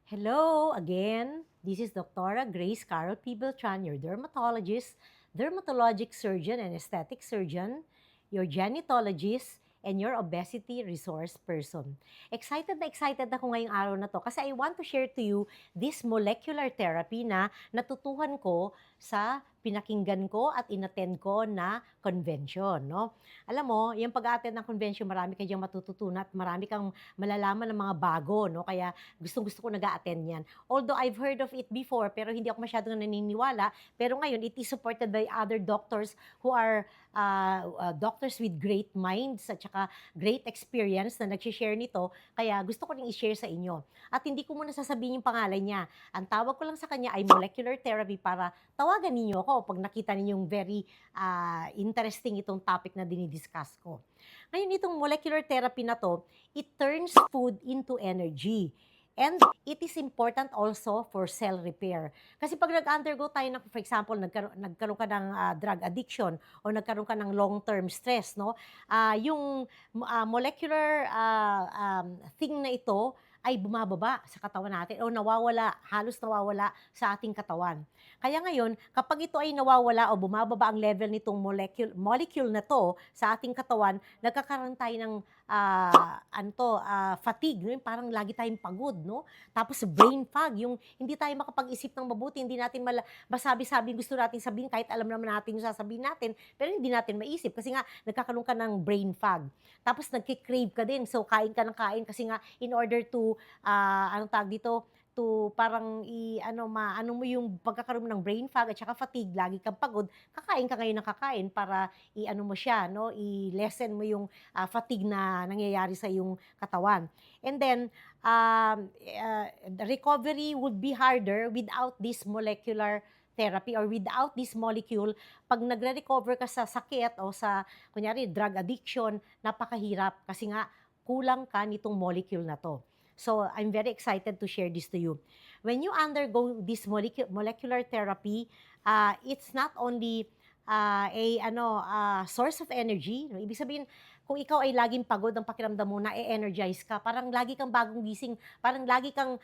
Hello again. This is Dr. Grace Carol P. Beltran, your dermatologist, dermatologic surgeon and aesthetic surgeon, your genetologist, and your obesity resource person. Excited ako ngayong araw na to kasi I want to share to you this molecular therapy na natutuhan ko sa pinakinggan ko at inattend ko na convention, no? Alam mo, yung pag-attend ng convention, marami ka diyang matututunan at marami kang malalaman ng mga bago, no? Kaya gustong-gusto ko nag-a-attend yan. Although I've heard of it before, pero hindi ako masyadong naniniwala. Pero ngayon, it is supported by other doctors who are doctors with great minds at saka great experience na nag-share nito. Kaya gusto ko rin i-share sa inyo. At hindi ko muna sasabihin yung pangalan niya. Ang tawag ko lang sa kanya ay molecular therapy para tawagan ninyo ako pag nakita ninyong very interesting itong topic na dinidiscuss ko. Ngayon, itong molecular therapy na to, it turns food into energy. And it is important also for cell repair. Kasi pag nag-undergo tayo ng, for example, nagkaroon ka ng drug addiction o nagkaroon ka ng long-term stress, no? Yung molecular thing na ito ay bumababa sa katawan natin o nawawala, halos nawawala sa ating katawan. Kaya ngayon, kapag ito ay nawawala o bumababa ang level nitong molecule na to sa ating katawan, nagkakaroon tayo ng fatigue, no? Yung parang lagi tayong pagod, no? Tapos brain fog, yung hindi tayo makapag-isip ng mabuti, hindi natin masabi-sabi gusto natin sabihin kahit alam naman natin yung sasabihin natin, pero hindi natin maisip kasi nga nagkakaroon ka ng brain fog. Tapos nagki-crave ka din, so kain ka ng kain kasi nga in order to, anong tawag dito, to parang maano mo yung pagkakaroon mo ng brain fog at saka fatigue, lagi kang pagod, kakain ka ngayon ng kakain para i-ano mo siya, no, i-lessen mo yung fatigue na nangyayari sa iyong katawan. And then, the recovery would be harder without this molecular therapy or without this molecule. Pag nagre-recover ka sa sakit o sa, kunyari, drug addiction, napakahirap kasi nga kulang ka nitong molecule na to. So, I'm very excited to share this to you. When you undergo this molecular therapy, it's not only source of energy. No? Ibig sabihin, kung ikaw ay laging pagod ang pakiramdam mo, na-energize ka, parang lagi kang bagong gising, parang lagi kang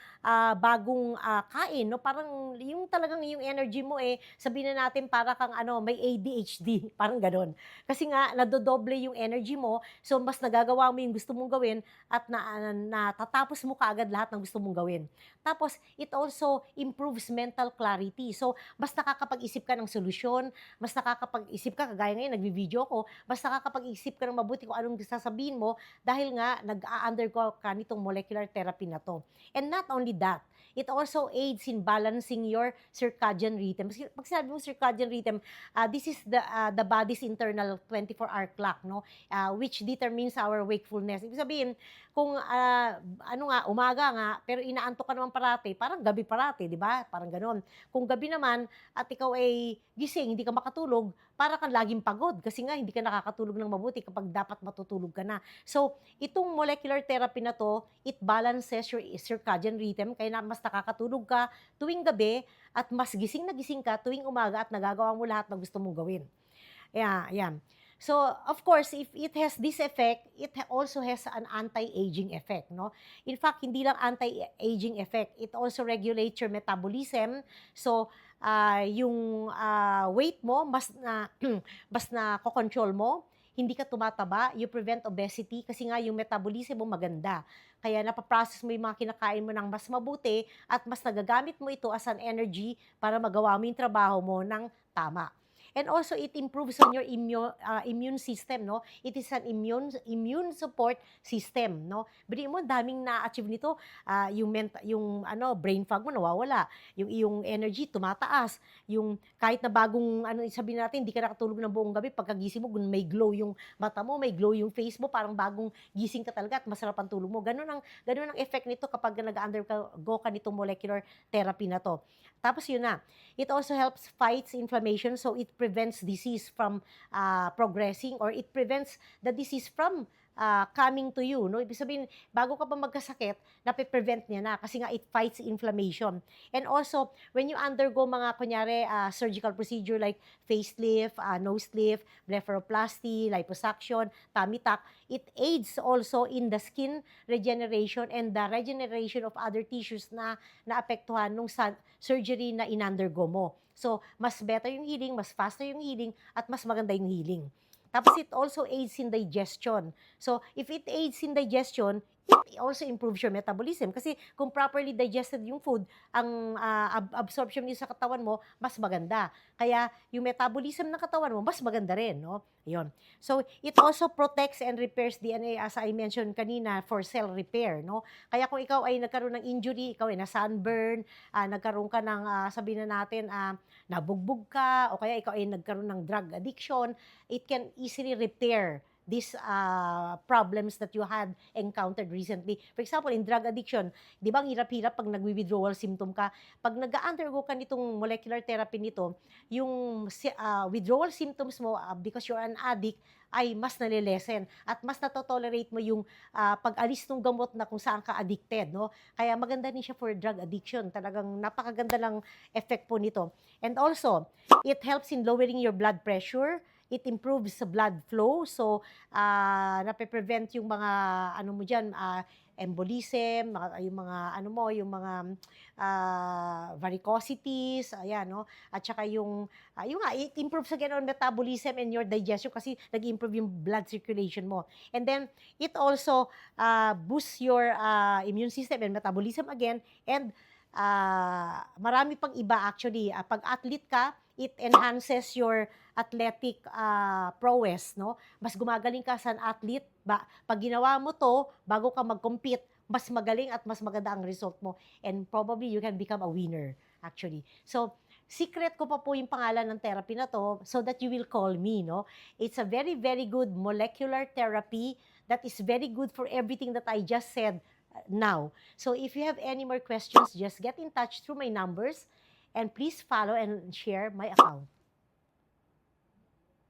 bagong kain, no? Parang yung talagang yung energy mo sabihin na natin para kang may ADHD, parang gano'n. Kasi nga, nadodoble yung energy mo, so mas nagagawa mo yung gusto mong gawin at natatapos mo kaagad lahat ng gusto mong gawin. Tapos, it also improves mental clarity. So, mas nakakapag-isip ka ng solusyon, mas nakakapag-isip ka, kagaya ngayon, nagvi-video ko, mas nakakapag-isip ka ng mabuti kung anong sasabihin mo dahil nga nag-undergo ka nitong molecular therapy na to. And not only that, it also aids in balancing your circadian rhythm. Pag sinabi mo circadian rhythm, this is the body's internal 24-hour clock, no? Which determines our wakefulness. Ibig sabihin, kung umaga nga, pero inaantok ka naman parati, parang gabi parati, di ba? Parang ganon. Kung gabi naman, at ikaw ay gising, hindi ka makatulog, para kang laging pagod kasi nga hindi ka nakakatulog ng mabuti kapag dapat matutulog ka na. So, itong molecular therapy na to, it balances your circadian rhythm kaya na mas nakakatulog ka tuwing gabi at mas gising na gising ka tuwing umaga at nagagawa mo lahat ng gusto mong gawin. Yeah, yan. So, of course, if it has this effect, it also has an anti-aging effect, no? In fact, hindi lang anti-aging effect, it also regulates your metabolism. So, yung weight mo, mas na, mas na control mo, hindi ka tumataba, you prevent obesity kasi nga yung metabolism mo maganda. Kaya napaprocess mo yung mga kinakain mo ng mas mabuti at mas nagagamit mo ito as an energy para magawa mo yung trabaho mo ng tama. And also, it improves on your immune system, no? It is an immune support system, no? Bili mo, daming na-achieve nito. Yung brain fog mo nawawala. Yung iyong energy tumataas. Yung kahit na bagong, sabihin natin, hindi ka nakatulog ng buong gabi, pagkagising mo, may glow yung mata mo, may glow yung face mo, parang bagong gising ka talaga at masarap ang tulog mo. Ganun ang effect nito kapag nag-undergo ka nitong molecular therapy na to. Tapos yun na. It also helps fights inflammation, so it prevents disease from progressing, or it prevents the disease from coming to you, no? Ibig sabihin, bago ka pa magkasakit, nape-prevent niya na kasi nga it fights inflammation. And also, when you undergo mga, kunyari, surgical procedure like facelift, nose lift, blepharoplasty, liposuction, tummy tuck, it aids also in the skin regeneration and the regeneration of other tissues na naapektuhan nung surgery na in-undergo mo. So, mas better yung healing, mas faster yung healing, at mas maganda yung healing. Tapos it also aids in digestion. So, if it aids in digestion, it also improves your metabolism. Kasi kung properly digested yung food, ang absorption niyo sa katawan mo, mas maganda. Kaya yung metabolism ng katawan mo, mas maganda rin, no? Yun. So, it also protects and repairs DNA, as I mentioned kanina, for cell repair, no? Kaya kung ikaw ay nagkaroon ng injury, ikaw ay na-sunburn, nagkaroon ka ng, sabihin na natin, nabugbog ka, o kaya ikaw ay nagkaroon ng drug addiction, it can easily repair these problems that you had encountered recently. For example, in drug addiction, di ba ang hirap-hirap pag nagwi-withdrawal symptom ka? Pag nag-undergo ka nitong molecular therapy nito, yung withdrawal symptoms mo, because you're an addict, ay mas nalilesen at mas natotolerate mo yung pag-alis ng gamot na kung saan ka addicted, no? Kaya maganda din siya for drug addiction. Talagang napakaganda lang effect po nito. And also, it helps in lowering your blood pressure. It improves the blood flow. So, nape-prevent yung mga, ano mo dyan, embolism, yung mga, ano mo, yung mga varicosities, ayan, no? At saka yung nga, it improves again on metabolism and your digestion kasi nag-improve yung blood circulation mo. And then, it also boosts your immune system and metabolism again. And marami pang iba actually. Pag athlete ka, it enhances your athletic prowess, no? Mas gumagaling ka as an athlete. Pag ginawa mo to, bago ka mag-compete, mas magaling at mas maganda ang result mo. And probably you can become a winner, actually. So, secret ko pa po yung pangalan ng therapy na to so that you will call me, no? It's a very, very good molecular therapy that is very good for everything that I just said now. So, if you have any more questions, just get in touch through my numbers and please follow and share my account.